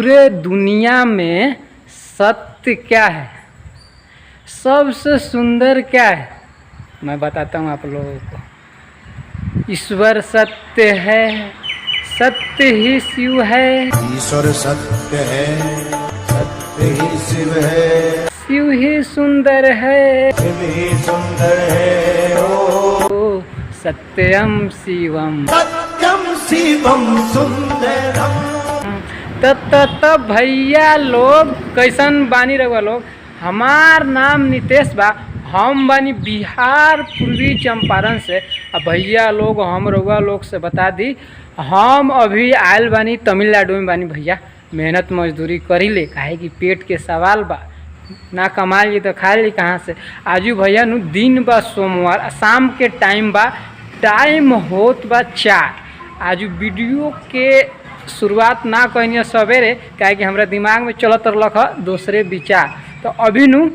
पूरे दुनिया में सत्य क्या है, सबसे सुंदर क्या है, मैं बताता हूँ आप लोगों को। ईश्वर सत्य है, सत्य ही शिव है। ईश्वर सत्य है, सत्य ही शिव है। शिव ही सुंदर है, शिव ही सुंदर है। ओ सत्यम शिवम, सत्यम शिवम सुंदरम। तब भैया लोग कैसन बानी रहुआ लोग। हमार नाम नितेश बा, हम बानी बिहार पूर्वी चंपारण से। अब भैया लोग हम रहुआ लोग से बता दी, हम अभी आयल बानी तमिलनाडु में बानी भैया। मेहनत मजदूरी करी ले, काहे कि पेट के सवाल बा, ना कमा ली तो खा ली कहाँ से। आजू भैया नु दिन बा सोमवार, शाम के टाइम बा, टाइम होत बा 4। आजू वीडियो के शुरुआत ना कहनी सवेरे, काहे कि हमरा दिमाग में चलत रख दूसरे विचार। तो अभी नु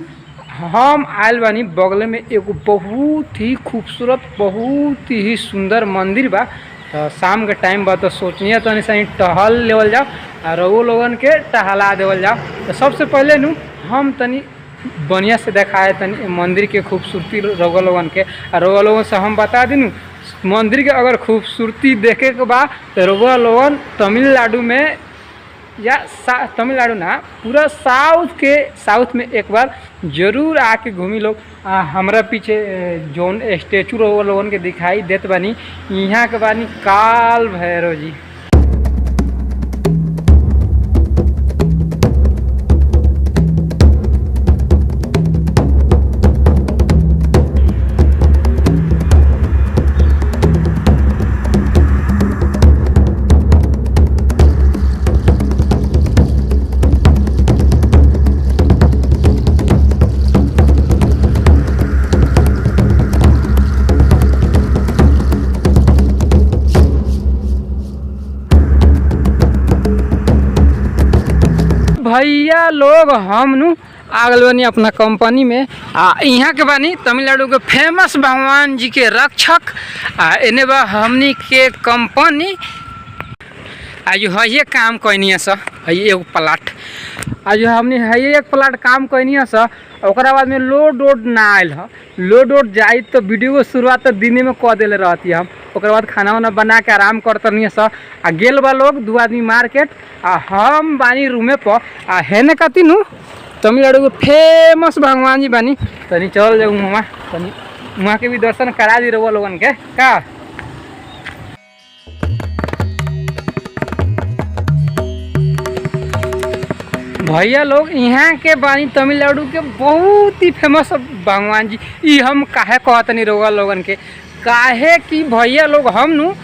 हम आयल बानी बगल में एगो बहुत ही खूबसूरत, बहुत ही सुंदर मंदिर बा। तो शाम के टाइम बा, तो सोचनिए तनी सही टहल लेवल जाओ और रउआ लोगन के टहला देवल जाओ। तो सबसे पहले नु हम तनी बढ़िया से दिखाए तनी मंदिर के खूबसूरती रउआ लोगन के। और रउआ लोगन से हम बता दी मंदिर के अगर खूबसूरती देखे के बा तो रउआ लोगन तमिलनाडु में या तमिलनाडु ना, पूरा साउथ में एक बार जरूर आके घूमी लोग। हमरा पीछे जोन स्टेचू रउआ लोगन के दिखाई देत बानी, यहाँ के बानी काल भैरव जी। भैया लोग हम नु आगल बानी अपना कंपनी में। यहाँ के बानी तमिलनाडु के फेमस भगवान जी के रक्षक। एने बा हमनी के कंपनी। आज है काम कैनी है सर, है एगो प्लाट। आज हमने है एक प्लाट काम कैनी है सर। ओकरा बाद में लोड वोड ना आयल है। लोड वोड जाई तो वीडियो को शुरुआत तो दिने में कह दिले रहती हम। ओकरा बाद खाना वाना बना के आराम करतनी सर। गेल बा लोग 2 आदमी मार्केट, हम बानी रूमे पर। हेने कती नु तमिलनाडु के फेमस भगवान जी बानी, तनी चल जाऊँ वहाँ, तनी वहाँ के भी दर्शन करा दी रहुआ लोगन के का। भैया लोग यहाँ के बानी तमिलनाडु के बहुत ही फेमस भगवान जी। ई हम काहे कहतनी रहुआ लोगन के, काहे कि भैया लोग हम नु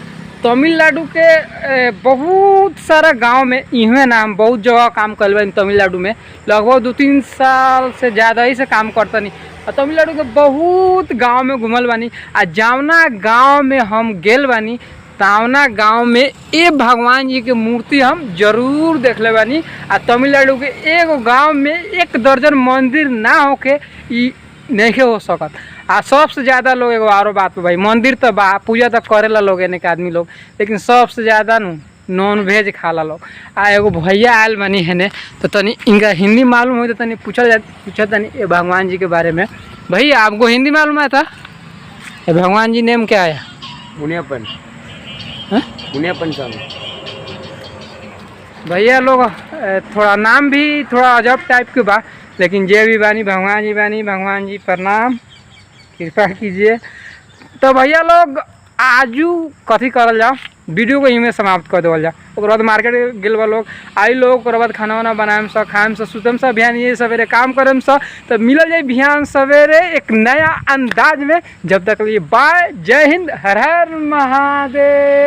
तमिलनाडु के बहुत सारा गांव में इहे ना, हम बहुत जगह काम कर बानी तमिलनाडु में। लगभग 2-3 साल से ज़्यादा ही से काम करतनी। और तमिलनाडु के बहुत गांव में घूमल बानी। जावना गांव में हम गेल बानी, तावना गांव में ये भगवान जी के मूर्ति हम जरूर देख ले बानी। तमिलनाडु के एगो गांव में 1 दर्जन मंदिर ना होके ई नहीं हो सकत। सबसे ज़्यादा लोग एगो आरो बात भाई, मंदिर तो बा, पूजा तो करेला लोग एने के आदमी लोग, लेकिन सबसे ज़्यादा नॉन वेज खाला लोग। एगो भैया आयल बनी हेने, तो तनी इनका हिंदी मालूम हो तो तनी पूछा तनी ये भगवान जी के बारे में। भैया आपको हिंदी मालूम है था? ये भगवान जी नेम क्या है? मुनियप्पन स्वामी। भैया लोग थोड़ा नाम भी थोड़ा अजब टाइप के बा, लेकिन जे भी बानी भगवान जी बानी। भगवान जी प्रणाम, कृपा कीजिए। तो भैया लोग आजू कथी करल जाओ, वीडियो को इमें समाप्त कर देवल जाओ। ओकर बाद मार्केट गेल बा लोग, आई लोग ओकर बाद खाना वाना बनाएम सा, खाएम सा, सुतम सा, बिहान ये सवेरे काम करम सा। तो मिलल जाए बिहान सवेरे एक नया अंदाज में। जब तक लिए बाय, जय हिंद, हर हर महादेव।